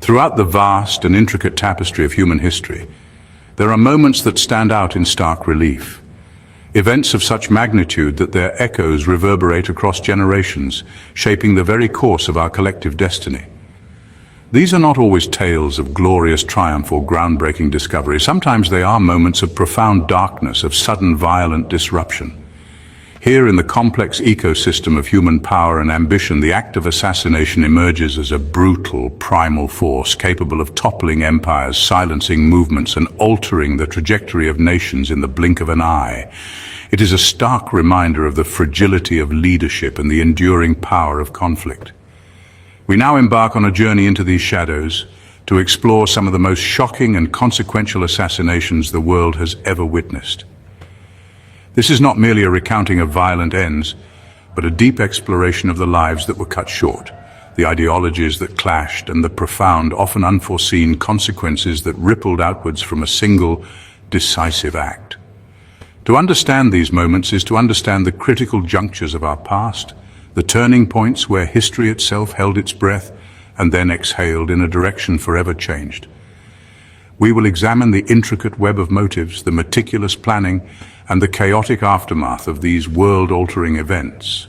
Throughout the vast and intricate tapestry of human history, there are moments that stand out in stark relief. Events of such magnitude that their echoes reverberate across generations, shaping the very course of our collective destiny. These are not always tales of glorious triumph or groundbreaking discovery. Sometimes they are moments of profound darkness, of sudden violent disruption. Here in the complex ecosystem of human power and ambition, the act of assassination emerges as a brutal, primal force capable of toppling empires, silencing movements, and altering the trajectory of nations in the blink of an eye. It is a stark reminder of the fragility of leadership and the enduring power of conflict. We now embark on a journey into these shadows to explore some of the most shocking and consequential assassinations the world has ever witnessed. This is not merely a recounting of violent ends, but a deep exploration of the lives that were cut short, the ideologies that clashed, and the profound, often unforeseen consequences that rippled outwards from a single, decisive act. To understand these moments is to understand the critical junctures of our past, the turning points where history itself held its breath and then exhaled in a direction forever changed. We will examine the intricate web of motives, the meticulous planning, and the chaotic aftermath of these world-altering events.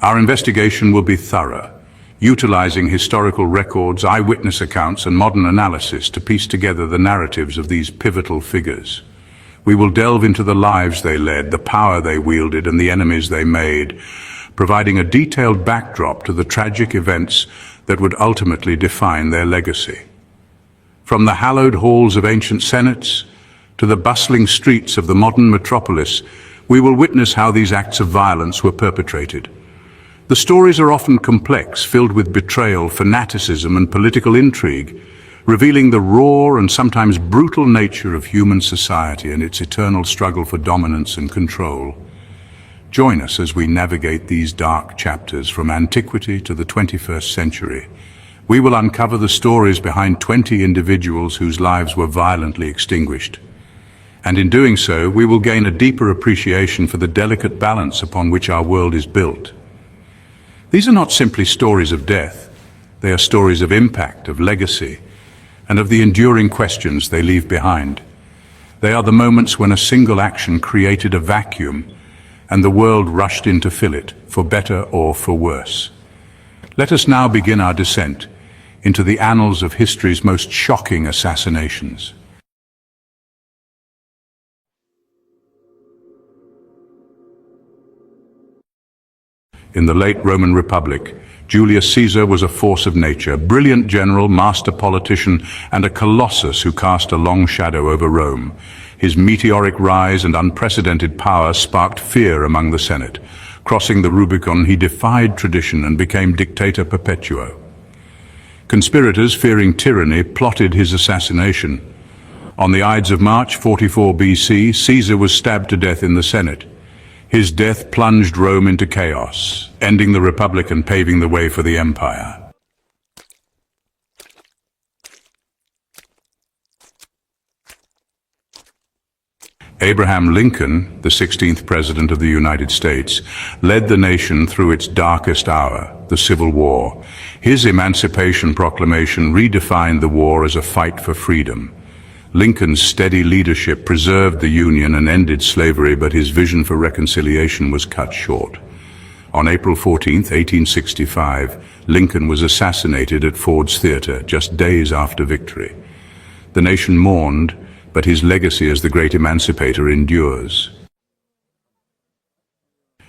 Our investigation will be thorough, utilizing historical records, eyewitness accounts, and modern analysis to piece together the narratives of these pivotal figures. We will delve into the lives they led, the power they wielded, and the enemies they made, providing a detailed backdrop to the tragic events that would ultimately define their legacy. From the hallowed halls of ancient senates to the bustling streets of the modern metropolis, we will witness how these acts of violence were perpetrated. The stories are often complex, filled with betrayal, fanaticism, and political intrigue, revealing the raw and sometimes brutal nature of human society and its eternal struggle for dominance and control. Join us as we navigate these dark chapters from antiquity to the 21st century. We will uncover the stories behind 20 individuals whose lives were violently extinguished. And in doing so, we will gain a deeper appreciation for the delicate balance upon which our world is built. These are not simply stories of death. They are stories of impact, of legacy, and of the enduring questions they leave behind. They are the moments when a single action created a vacuum, and the world rushed in to fill it, for better or for worse. Let us now begin our descent into the annals of history's most shocking assassinations. In the late Roman Republic, Julius Caesar was a force of nature, brilliant general, master politician, and a colossus who cast a long shadow over Rome. His meteoric rise and unprecedented power sparked fear among the Senate. Crossing the Rubicon, he defied tradition and became dictator perpetuo. Conspirators, fearing tyranny, plotted his assassination. On the Ides of March 44 BC, Caesar was stabbed to death in the Senate. His death plunged Rome into chaos, ending the Republic and paving the way for the Empire. Abraham Lincoln, the 16th President of the United States, led the nation through its darkest hour, the Civil War. His Emancipation Proclamation redefined the war as a fight for freedom. Lincoln's steady leadership preserved the Union and ended slavery, but his vision for reconciliation was cut short. On April 14, 1865, Lincoln was assassinated at Ford's Theater just days after victory. The nation mourned, but his legacy as the great emancipator endures.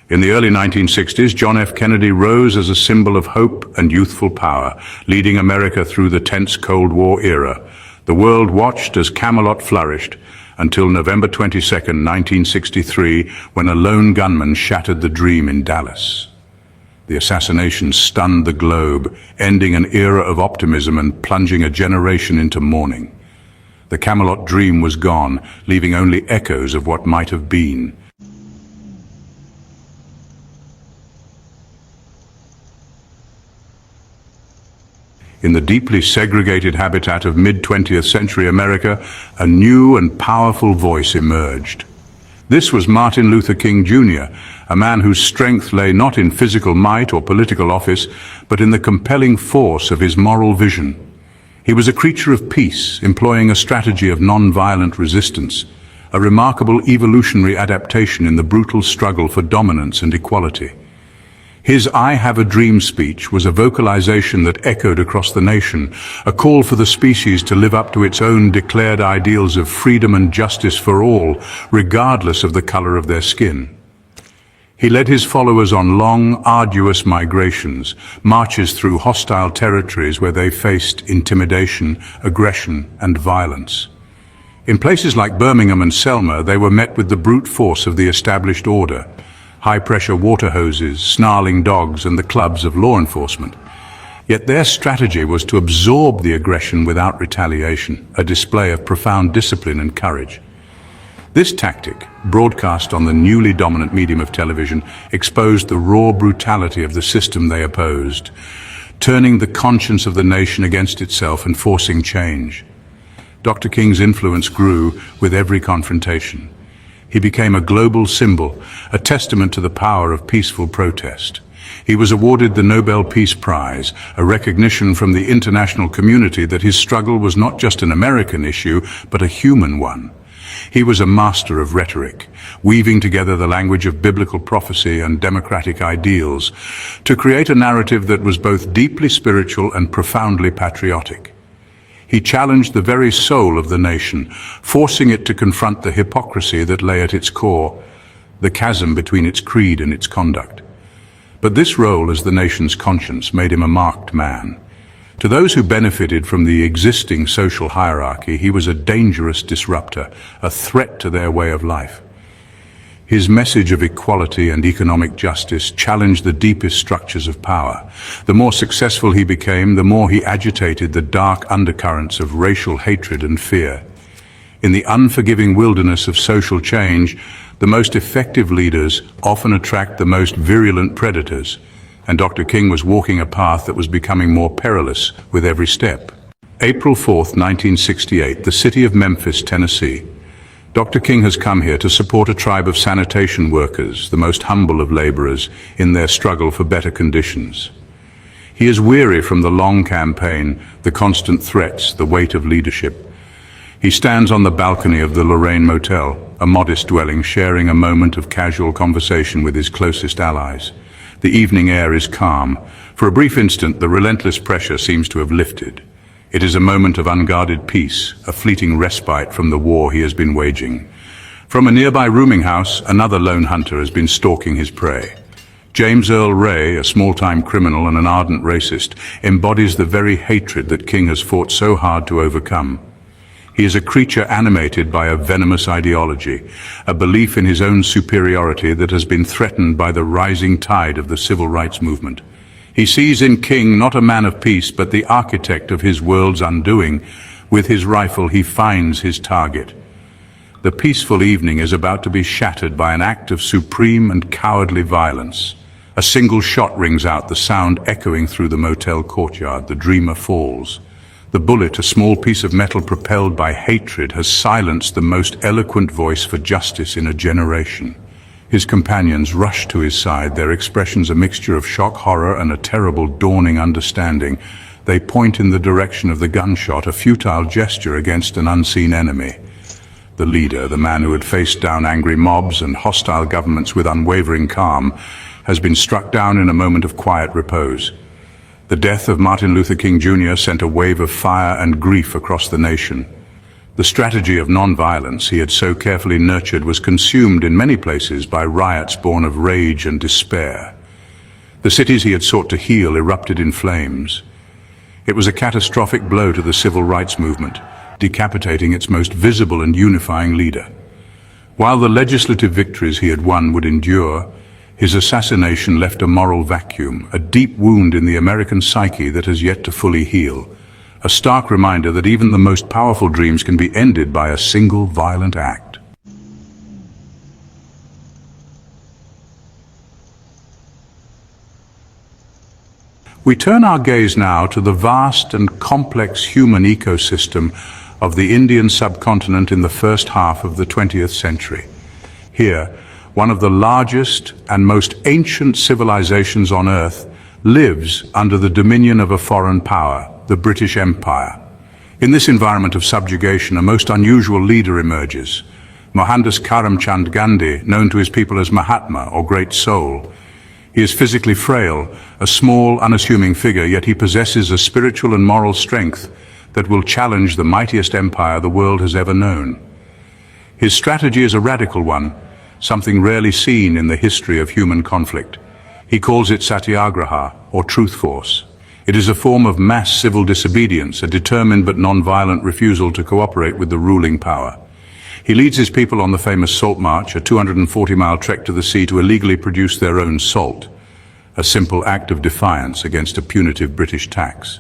In the early 1960s, John F. Kennedy rose as a symbol of hope and youthful power, leading America through the tense Cold War era. The world watched as Camelot flourished until November 22, 1963, when a lone gunman shattered the dream in Dallas. The assassination stunned the globe, ending an era of optimism and plunging a generation into mourning. The Camelot dream was gone, leaving only echoes of what might have been. In the deeply segregated habitat of mid-20th century America, a new and powerful voice emerged. This was Martin Luther King Jr., a man whose strength lay not in physical might or political office, but in the compelling force of his moral vision. He was a creature of peace, employing a strategy of non-violent resistance, a remarkable evolutionary adaptation in the brutal struggle for dominance and equality. His "I have a dream" speech was a vocalization that echoed across the nation, a call for the species to live up to its own declared ideals of freedom and justice for all, regardless of the color of their skin. He led his followers on long, arduous migrations, marches through hostile territories where they faced intimidation, aggression, and violence. In places like Birmingham and Selma, they were met with the brute force of the established order: high-pressure water hoses, snarling dogs, and the clubs of law enforcement. Yet their strategy was to absorb the aggression without retaliation, a display of profound discipline and courage. This tactic, broadcast on the newly dominant medium of television, exposed the raw brutality of the system they opposed, turning the conscience of the nation against itself and forcing change. Dr. King's influence grew with every confrontation. He became a global symbol, a testament to the power of peaceful protest. He was awarded the Nobel Peace Prize, a recognition from the international community that his struggle was not just an American issue, but a human one. He was a master of rhetoric, weaving together the language of biblical prophecy and democratic ideals to create a narrative that was both deeply spiritual and profoundly patriotic. He challenged the very soul of the nation, forcing it to confront the hypocrisy that lay at its core, the chasm between its creed and its conduct. But this role as the nation's conscience made him a marked man. To those who benefited from the existing social hierarchy, he was a dangerous disruptor, a threat to their way of life. His message of equality and economic justice challenged the deepest structures of power. The more successful he became, the more he agitated the dark undercurrents of racial hatred and fear. In the unforgiving wilderness of social change, the most effective leaders often attract the most virulent predators, and Dr. King was walking a path that was becoming more perilous with every step. April 4th, 1968, the city of Memphis, Tennessee. Dr. King has come here to support a tribe of sanitation workers, the most humble of laborers, in their struggle for better conditions. He is weary from the long campaign, the constant threats, the weight of leadership. He stands on the balcony of the Lorraine Motel, a modest dwelling, sharing a moment of casual conversation with his closest allies. The evening air is calm. For a brief instant, the relentless pressure seems to have lifted. It is a moment of unguarded peace, a fleeting respite from the war he has been waging. From a nearby rooming house, another lone hunter has been stalking his prey. James Earl Ray, a small-time criminal and an ardent racist, embodies the very hatred that King has fought so hard to overcome. He is a creature animated by a venomous ideology, a belief in his own superiority that has been threatened by the rising tide of the civil rights movement. He sees in King not a man of peace, but the architect of his world's undoing. With his rifle, he finds his target. The peaceful evening is about to be shattered by an act of supreme and cowardly violence. A single shot rings out, the sound echoing through the motel courtyard. The dreamer falls. The bullet, a small piece of metal propelled by hatred, has silenced the most eloquent voice for justice in a generation. His companions rush to his side, their expressions a mixture of shock, horror, and a terrible dawning understanding. They point in the direction of the gunshot, a futile gesture against an unseen enemy. The leader, the man who had faced down angry mobs and hostile governments with unwavering calm, has been struck down in a moment of quiet repose. The death of Martin Luther King Jr. sent a wave of fire and grief across the nation. The strategy of non-violence he had so carefully nurtured was consumed in many places by riots born of rage and despair. The cities he had sought to heal erupted in flames. It was a catastrophic blow to the civil rights movement, decapitating its most visible and unifying leader. While the legislative victories he had won would endure, his assassination left a moral vacuum, a deep wound in the American psyche that has yet to fully heal. A stark reminder that even the most powerful dreams can be ended by a single violent act. We turn our gaze now to the vast and complex human ecosystem of the Indian subcontinent in the first half of the 20th century. Here, one of the largest and most ancient civilizations on Earth lives under the dominion of a foreign power, the British Empire. In this environment of subjugation, a most unusual leader emerges. Mohandas Karamchand Gandhi, known to his people as Mahatma or Great Soul. He is physically frail, a small, unassuming figure, yet he possesses a spiritual and moral strength that will challenge the mightiest empire the world has ever known. His strategy is a radical one, something rarely seen in the history of human conflict. He calls it satyagraha, or truth force. It is a form of mass civil disobedience, a determined but non-violent refusal to cooperate with the ruling power. He leads his people on the famous Salt March, a 240-mile trek to the sea to illegally produce their own salt, a simple act of defiance against a punitive British tax.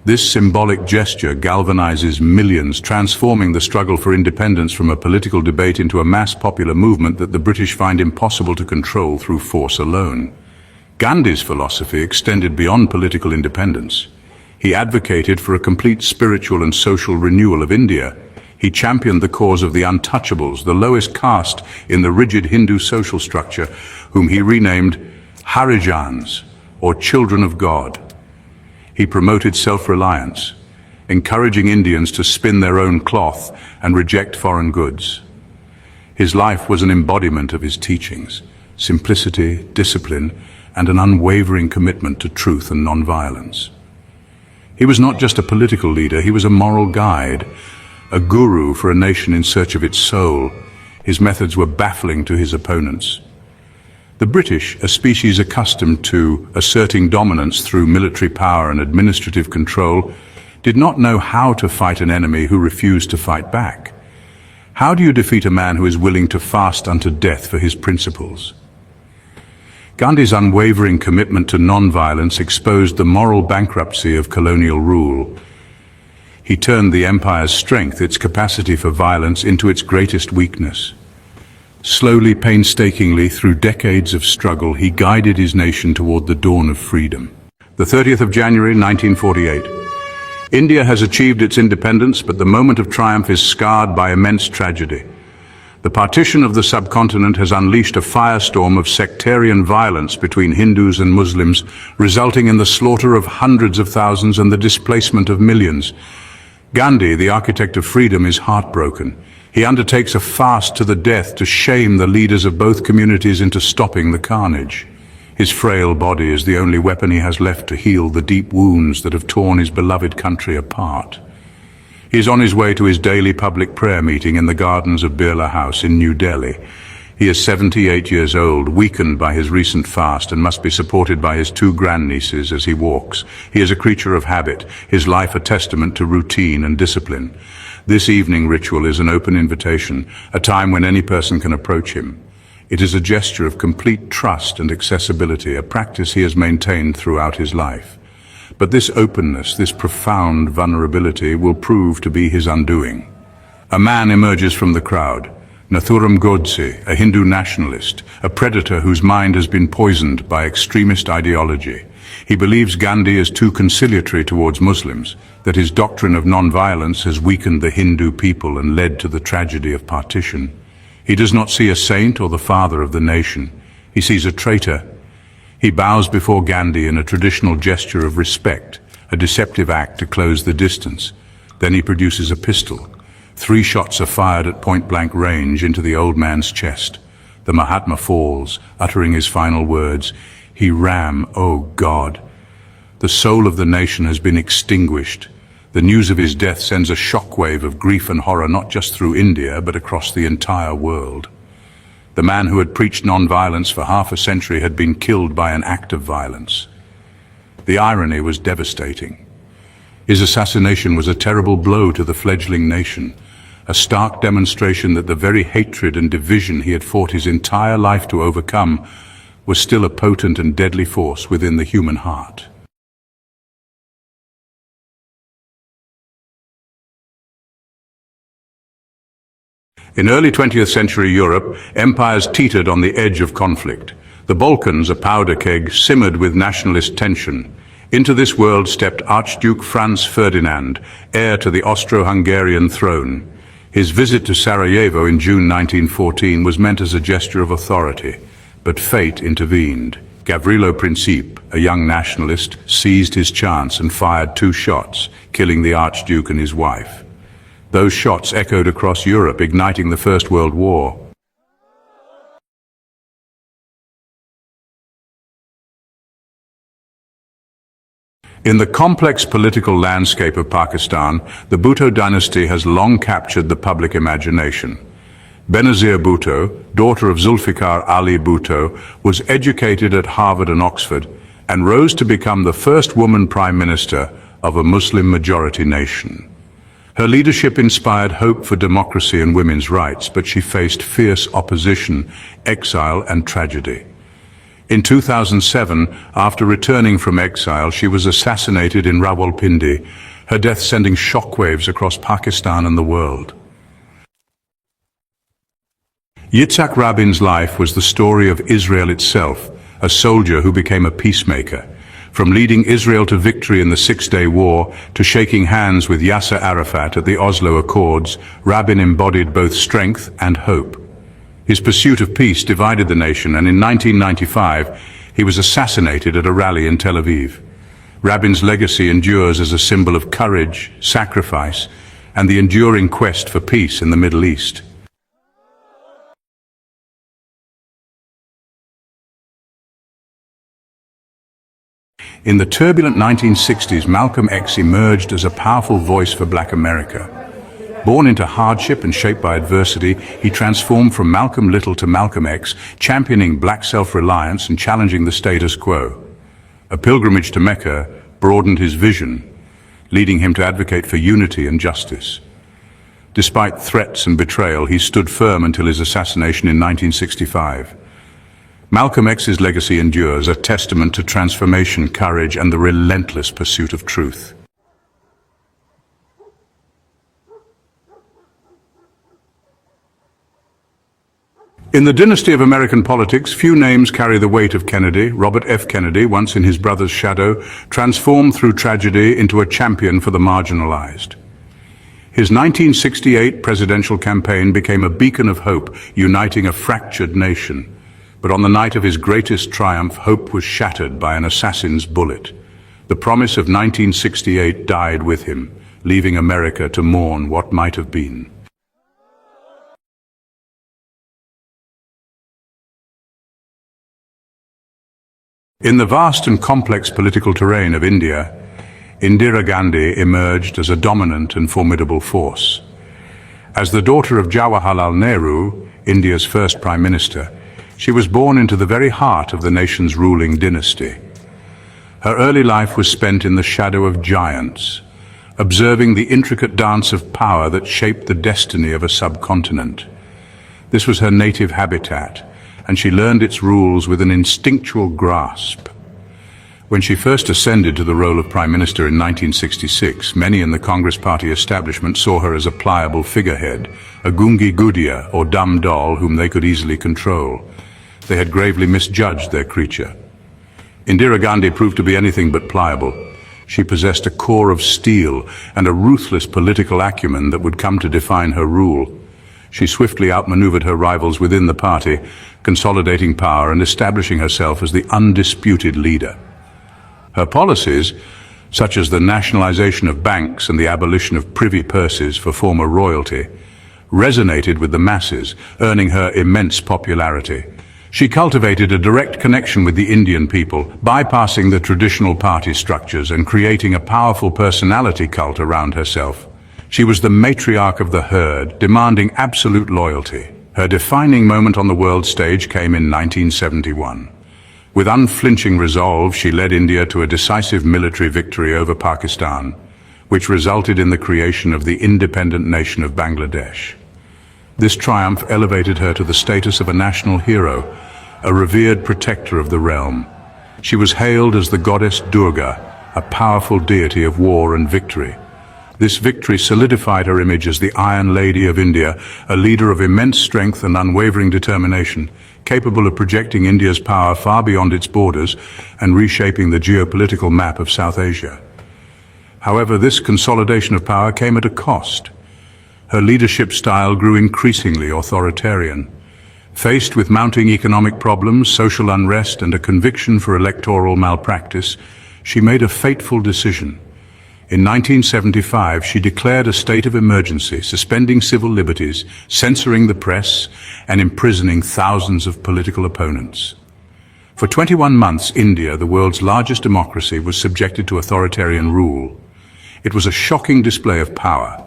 This symbolic gesture galvanizes millions, transforming the struggle for independence from a political debate into a mass popular movement that the British find impossible to control through force alone. Gandhi's philosophy extended beyond political independence. He advocated for a complete spiritual and social renewal of India. He championed the cause of the untouchables, the lowest caste in the rigid Hindu social structure, whom he renamed Harijans, or Children of God. He promoted self-reliance, encouraging Indians to spin their own cloth and reject foreign goods. His life was an embodiment of his teachings, simplicity, discipline, and an unwavering commitment to truth and non-violence. He was not just a political leader, he was a moral guide, a guru for a nation in search of its soul. His methods were baffling to his opponents. The British, a species accustomed to asserting dominance through military power and administrative control, did not know how to fight an enemy who refused to fight back. How do you defeat a man who is willing to fast unto death for his principles? Gandhi's unwavering commitment to non-violence exposed the moral bankruptcy of colonial rule. He turned the empire's strength, its capacity for violence, into its greatest weakness. Slowly, painstakingly, through decades of struggle, he guided his nation toward the dawn of freedom. The 30th of January, 1948. India has achieved its independence, but the moment of triumph is scarred by immense tragedy. The partition of the subcontinent has unleashed a firestorm of sectarian violence between Hindus and Muslims, resulting in the slaughter of hundreds of thousands and the displacement of millions. Gandhi, the architect of freedom, is heartbroken. He undertakes a fast to the death to shame the leaders of both communities into stopping the carnage. His frail body is the only weapon he has left to heal the deep wounds that have torn his beloved country apart. He is on his way to his daily public prayer meeting in the gardens of Birla House in New Delhi. He is 78 years old, weakened by his recent fast, and must be supported by his two grandnieces as he walks. He is a creature of habit, his life a testament to routine and discipline. This evening ritual is an open invitation, a time when any person can approach him. It is a gesture of complete trust and accessibility, a practice he has maintained throughout his life. But this openness, this profound vulnerability, will prove to be his undoing. A man emerges from the crowd. Nathuram Godse, a Hindu nationalist, a predator whose mind has been poisoned by extremist ideology. He believes Gandhi is too conciliatory towards Muslims, that his doctrine of non-violence has weakened the Hindu people and led to the tragedy of partition. He does not see a saint or the father of the nation. He sees a traitor. He bows before Gandhi in a traditional gesture of respect, a deceptive act to close the distance. Then he produces a pistol. 3 shots are fired at point-blank range into the old man's chest. The Mahatma falls, uttering his final words, "He ram, O God." The soul of the nation has been extinguished. The news of his death sends a shockwave of grief and horror not just through India, but across the entire world. The man who had preached non-violence for half a century had been killed by an act of violence. The irony was devastating. His assassination was a terrible blow to the fledgling nation, a stark demonstration that the very hatred and division he had fought his entire life to overcome was still a potent and deadly force within the human heart. In early 20th century Europe, empires teetered on the edge of conflict. The Balkans, a powder keg, simmered with nationalist tension. Into this world stepped Archduke Franz Ferdinand, heir to the Austro-Hungarian throne. His visit to Sarajevo in June 1914 was meant as a gesture of authority, but fate intervened. Gavrilo Princip, a young nationalist, seized his chance and fired 2 shots, killing the Archduke and his wife. Those shots echoed across Europe, igniting the First World War. In the complex political landscape of Pakistan, the Bhutto dynasty has long captured the public imagination. Benazir Bhutto, daughter of Zulfikar Ali Bhutto, was educated at Harvard and Oxford and rose to become the first woman prime minister of a Muslim-majority nation. Her leadership inspired hope for democracy and women's rights, but she faced fierce opposition, exile and tragedy. In 2007, after returning from exile, she was assassinated in Rawalpindi, her death sending shockwaves across Pakistan and the world. Yitzhak Rabin's life was the story of Israel itself, a soldier who became a peacemaker. From leading Israel to victory in the Six-Day War to shaking hands with Yasser Arafat at the Oslo Accords, Rabin embodied both strength and hope. His pursuit of peace divided the nation, and in 1995, he was assassinated at a rally in Tel Aviv. Rabin's legacy endures as a symbol of courage, sacrifice, and the enduring quest for peace in the Middle East. In the turbulent 1960s, Malcolm X emerged as a powerful voice for Black America. Born into hardship and shaped by adversity, he transformed from Malcolm Little to Malcolm X, championing black self-reliance and challenging the status quo. A pilgrimage to Mecca broadened his vision, leading him to advocate for unity and justice. Despite threats and betrayal, he stood firm until his assassination in 1965. Malcolm X's legacy endures, a testament to transformation, courage, and the relentless pursuit of truth. In the dynasty of American politics, few names carry the weight of Kennedy. Robert F. Kennedy, once in his brother's shadow, transformed through tragedy into a champion for the marginalized. His 1968 presidential campaign became a beacon of hope, uniting a fractured nation. But on the night of his greatest triumph, hope was shattered by an assassin's bullet. The promise of 1968 died with him, leaving America to mourn what might have been. In the vast and complex political terrain of India, Indira Gandhi emerged as a dominant and formidable force. As the daughter of Jawaharlal Nehru, India's first Prime Minister, she was born into the very heart of the nation's ruling dynasty. Her early life was spent in the shadow of giants, observing the intricate dance of power that shaped the destiny of a subcontinent. This was her native habitat, and she learned its rules with an instinctual grasp. When she first ascended to the role of Prime Minister in 1966, many in the Congress Party establishment saw her as a pliable figurehead, a gungi gudia or dumb doll whom they could easily control. They had gravely misjudged their creature. Indira Gandhi proved to be anything but pliable. She possessed a core of steel and a ruthless political acumen that would come to define her rule. She swiftly outmaneuvered her rivals within the party, consolidating power and establishing herself as the undisputed leader. Her policies, such as the nationalization of banks and the abolition of privy purses for former royalty, resonated with the masses, earning her immense popularity. She cultivated a direct connection with the Indian people, bypassing the traditional party structures and creating a powerful personality cult around herself. She was the matriarch of the herd, demanding absolute loyalty. Her defining moment on the world stage came in 1971. With unflinching resolve, she led India to a decisive military victory over Pakistan, which resulted in the creation of the independent nation of Bangladesh. This triumph elevated her to the status of a national hero, a revered protector of the realm. She was hailed as the goddess Durga, a powerful deity of war and victory. This victory solidified her image as the Iron Lady of India, a leader of immense strength and unwavering determination, capable of projecting India's power far beyond its borders and reshaping the geopolitical map of South Asia. However, this consolidation of power came at a cost. Her leadership style grew increasingly authoritarian. Faced with mounting economic problems, social unrest, and a conviction for electoral malpractice, she made a fateful decision. In 1975, she declared a state of emergency, suspending civil liberties, censoring the press, and imprisoning thousands of political opponents. For 21 months, India, the world's largest democracy, was subjected to authoritarian rule. It was a shocking display of power,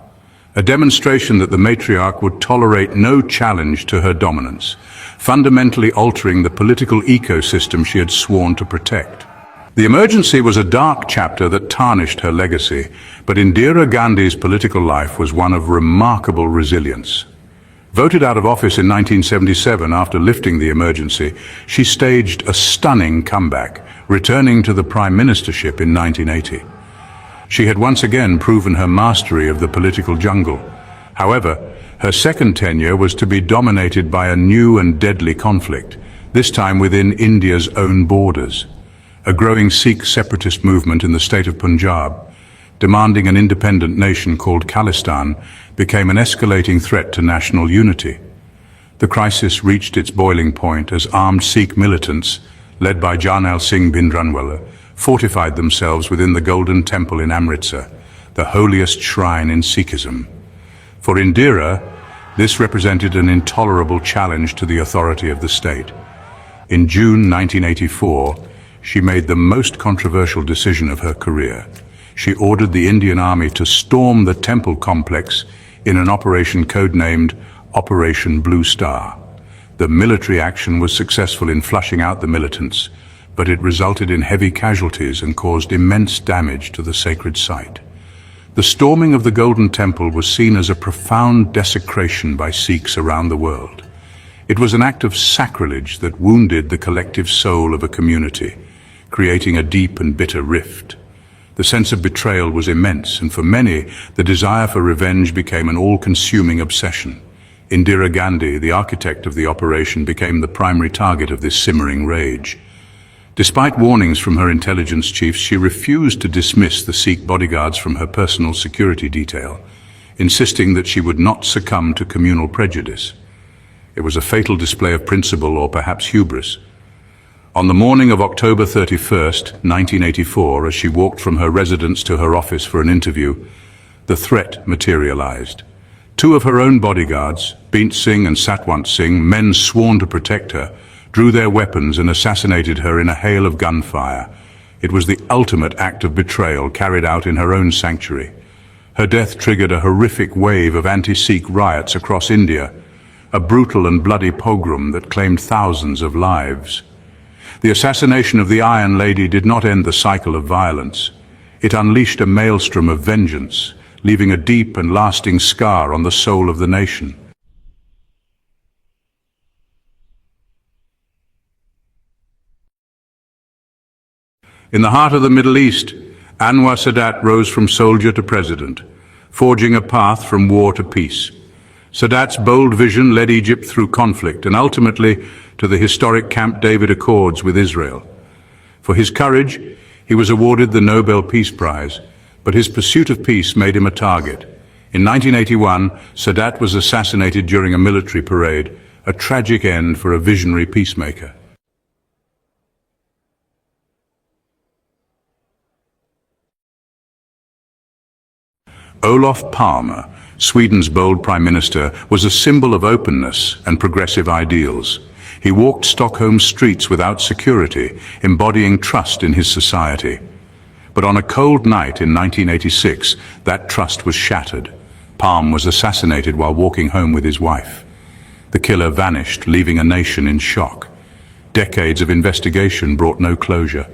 a demonstration that the matriarch would tolerate no challenge to her dominance, fundamentally altering the political ecosystem she had sworn to protect. The emergency was a dark chapter that tarnished her legacy, but Indira Gandhi's political life was one of remarkable resilience. Voted out of office in 1977 after lifting the emergency, she staged a stunning comeback, returning to the prime ministership in 1980. She had once again proven her mastery of the political jungle. However, her second tenure was to be dominated by a new and deadly conflict, this time within India's own borders. A growing Sikh separatist movement in the state of Punjab, demanding an independent nation called Khalistan, became an escalating threat to national unity. The crisis reached its boiling point as armed Sikh militants, led by Jarnail Singh Bhindranwale, fortified themselves within the Golden Temple in Amritsar, the holiest shrine in Sikhism. For Indira, this represented an intolerable challenge to the authority of the state. In June 1984, she made the most controversial decision of her career. She ordered the Indian Army to storm the temple complex in an operation codenamed Operation Blue Star. The military action was successful in flushing out the militants, but it resulted in heavy casualties and caused immense damage to the sacred site. The storming of the Golden Temple was seen as a profound desecration by Sikhs around the world. It was an act of sacrilege that wounded the collective soul of a community, creating a deep and bitter rift. The sense of betrayal was immense, and for many, the desire for revenge became an all-consuming obsession. Indira Gandhi, the architect of the operation, became the primary target of this simmering rage. Despite warnings from her intelligence chiefs, she refused to dismiss the Sikh bodyguards from her personal security detail, insisting that she would not succumb to communal prejudice. It was a fatal display of principle, or perhaps hubris. On the morning of October 31st, 1984, as she walked from her residence to her office for an interview, the threat materialized. Two of her own bodyguards, Beant Singh and Satwant Singh, men sworn to protect her, drew their weapons and assassinated her in a hail of gunfire. It was the ultimate act of betrayal carried out in her own sanctuary. Her death triggered a horrific wave of anti-Sikh riots across India, a brutal and bloody pogrom that claimed thousands of lives. The assassination of the Iron Lady did not end the cycle of violence. It unleashed a maelstrom of vengeance, leaving a deep and lasting scar on the soul of the nation. In the heart of the Middle East, Anwar Sadat rose from soldier to president, forging a path from war to peace. Sadat's bold vision led Egypt through conflict and ultimately to the historic Camp David Accords with Israel. For his courage, he was awarded the Nobel Peace Prize, but his pursuit of peace made him a target. In 1981, Sadat was assassinated during a military parade, a tragic end for a visionary peacemaker. Olof Palme, Sweden's bold prime minister, was a symbol of openness and progressive ideals. He walked Stockholm's streets without security, embodying trust in his society. But on a cold night in 1986, that trust was shattered. Palme was assassinated while walking home with his wife. The killer vanished, leaving a nation in shock. Decades of investigation brought no closure.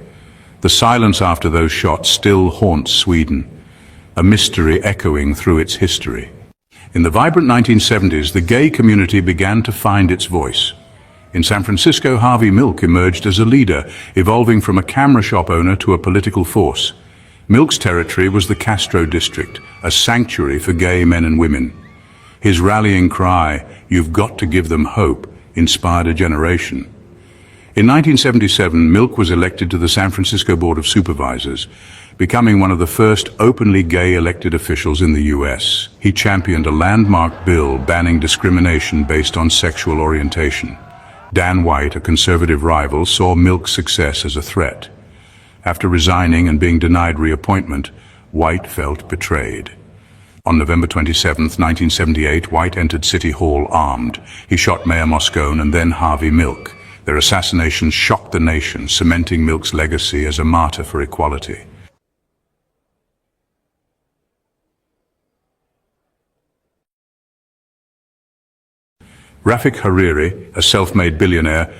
The silence after those shots still haunts Sweden, a mystery echoing through its history. In the vibrant 1970s, the gay community began to find its voice. In San Francisco, Harvey Milk emerged as a leader, evolving from a camera shop owner to a political force. Milk's territory was the Castro district, a sanctuary for gay men and women. His rallying cry, "You've got to give them hope," inspired a generation. In 1977, Milk was elected to the San Francisco Board of Supervisors, becoming one of the first openly gay elected officials in the US. He championed a landmark bill banning discrimination based on sexual orientation. Dan White, a conservative rival, saw Milk's success as a threat. After resigning and being denied reappointment, White felt betrayed. On November 27, 1978, White entered City Hall armed. He shot Mayor Moscone and then Harvey Milk. Their assassinations shocked the nation, cementing Milk's legacy as a martyr for equality. Rafik Hariri, a self-made billionaire,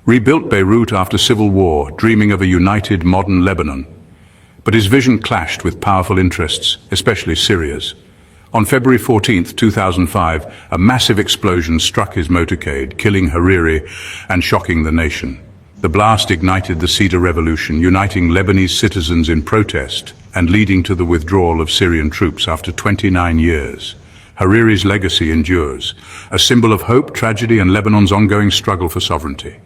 rebuilt Beirut after civil war, dreaming of a united modern Lebanon. But his vision clashed with powerful interests, especially Syria's. On February 14, 2005, a massive explosion struck his motorcade, killing Hariri and shocking the nation. The blast ignited the Cedar Revolution, uniting Lebanese citizens in protest and leading to the withdrawal of Syrian troops after 29 years. Hariri's legacy endures, a symbol of hope, tragedy, and Lebanon's ongoing struggle for sovereignty.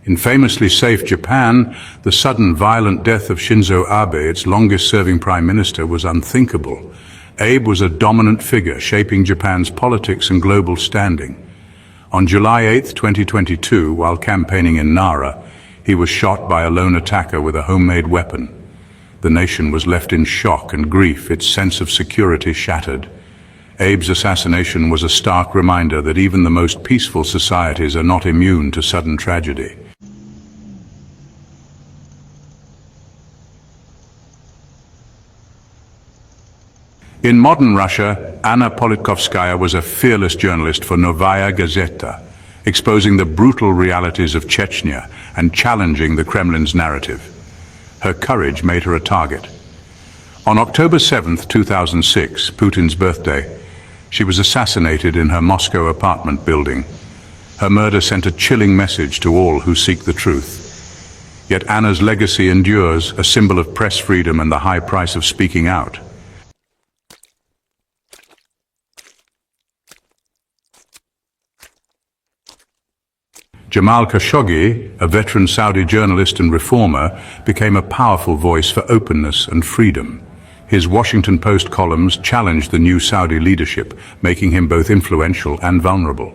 In famously safe Japan, the sudden violent death of Shinzo Abe, its longest-serving prime minister, was unthinkable. Abe was a dominant figure, shaping Japan's politics and global standing. On July 8, 2022, while campaigning in Nara, he was shot by a lone attacker with a homemade weapon. The nation was left in shock and grief, its sense of security shattered. Abe's assassination was a stark reminder that even the most peaceful societies are not immune to sudden tragedy. In modern Russia, Anna Politkovskaya was a fearless journalist for Novaya Gazeta, exposing the brutal realities of Chechnya and challenging the Kremlin's narrative. Her courage made her a target. On October 7, 2006, Putin's birthday, she was assassinated in her Moscow apartment building. Her murder sent a chilling message to all who seek the truth. Yet Anna's legacy endures, a symbol of press freedom and the high price of speaking out. Jamal Khashoggi, a veteran Saudi journalist and reformer, became a powerful voice for openness and freedom. His Washington Post columns challenged the new Saudi leadership, making him both influential and vulnerable.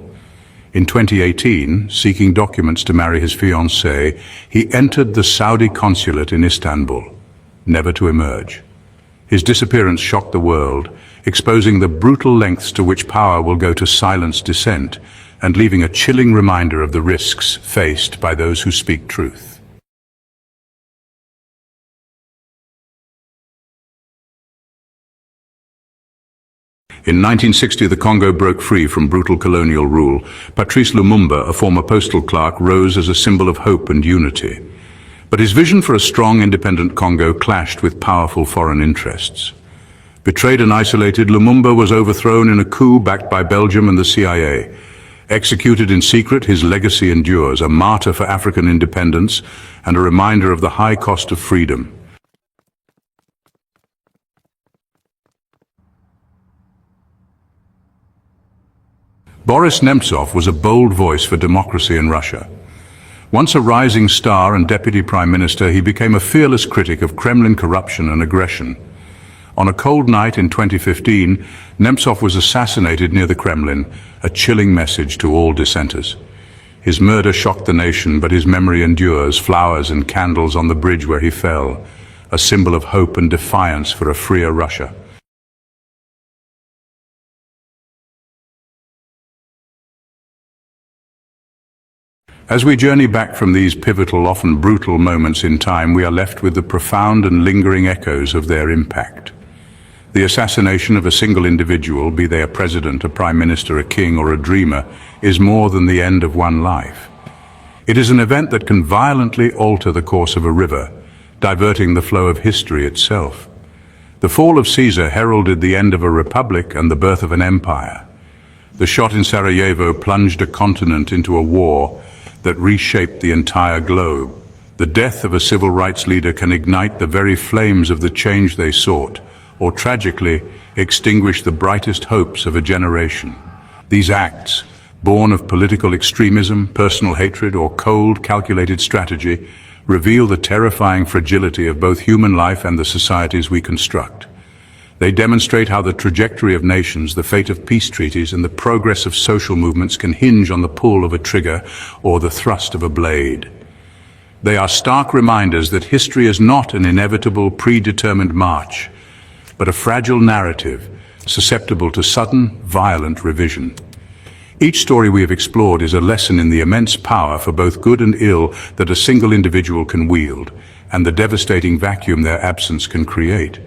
In 2018, seeking documents to marry his fiancée, he entered the Saudi consulate in Istanbul, never to emerge. His disappearance shocked the world, exposing the brutal lengths to which power will go to silence dissent, and leaving a chilling reminder of the risks faced by those who speak truth. In 1960, the Congo broke free from brutal colonial rule. Patrice Lumumba, a former postal clerk, rose as a symbol of hope and unity. But his vision for a strong, independent Congo clashed with powerful foreign interests. Betrayed and isolated, Lumumba was overthrown in a coup backed by Belgium and the CIA. Executed in secret, his legacy endures, a martyr for African independence and a reminder of the high cost of freedom. Boris Nemtsov was a bold voice for democracy in Russia. Once a rising star and deputy prime minister, he became a fearless critic of Kremlin corruption and aggression. On a cold night in 2015, Nemtsov was assassinated near the Kremlin, a chilling message to all dissenters. His murder shocked the nation, but his memory endures, flowers and candles on the bridge where he fell, a symbol of hope and defiance for a freer Russia. As we journey back from these pivotal, often brutal moments in time, we are left with the profound and lingering echoes of their impact. The assassination of a single individual, be they a president, a prime minister, a king, or a dreamer, is more than the end of one life. It is an event that can violently alter the course of a river, diverting the flow of history itself. The fall of Caesar heralded the end of a republic and the birth of an empire. The shot in Sarajevo plunged a continent into a war that reshaped the entire globe. The death of a civil rights leader can ignite the very flames of the change they sought, or tragically extinguish the brightest hopes of a generation. These acts, born of political extremism, personal hatred, or cold, calculated strategy, reveal the terrifying fragility of both human life and the societies we construct. They demonstrate how the trajectory of nations, the fate of peace treaties, and the progress of social movements can hinge on the pull of a trigger or the thrust of a blade. They are stark reminders that history is not an inevitable, predetermined march, but a fragile narrative, susceptible to sudden, violent revision. Each story we have explored is a lesson in the immense power for both good and ill that a single individual can wield, and the devastating vacuum their absence can create.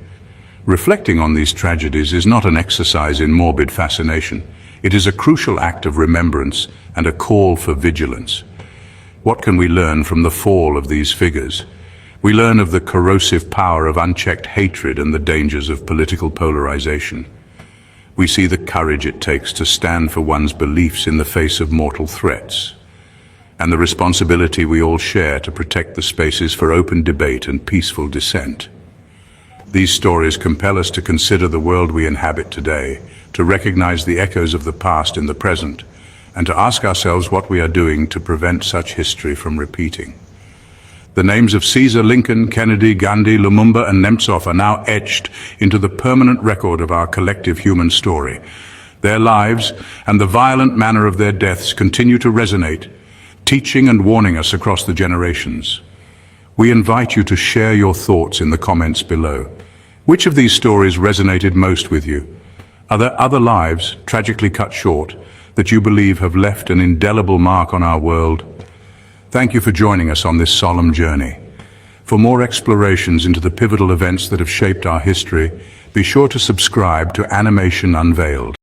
Reflecting on these tragedies is not an exercise in morbid fascination. It is a crucial act of remembrance and a call for vigilance. What can we learn from the fall of these figures? We learn of the corrosive power of unchecked hatred and the dangers of political polarization. We see the courage it takes to stand for one's beliefs in the face of mortal threats, and the responsibility we all share to protect the spaces for open debate and peaceful dissent. These stories compel us to consider the world we inhabit today, to recognize the echoes of the past in the present, and to ask ourselves what we are doing to prevent such history from repeating. The names of Caesar, Lincoln, Kennedy, Gandhi, Lumumba, and Nemtsov are now etched into the permanent record of our collective human story. Their lives and the violent manner of their deaths continue to resonate, teaching and warning us across the generations. We invite you to share your thoughts in the comments below. Which of these stories resonated most with you? Are there other lives, tragically cut short, that you believe have left an indelible mark on our world? Thank you for joining us on this solemn journey. For more explorations into the pivotal events that have shaped our history, be sure to subscribe to Animation Unveiled.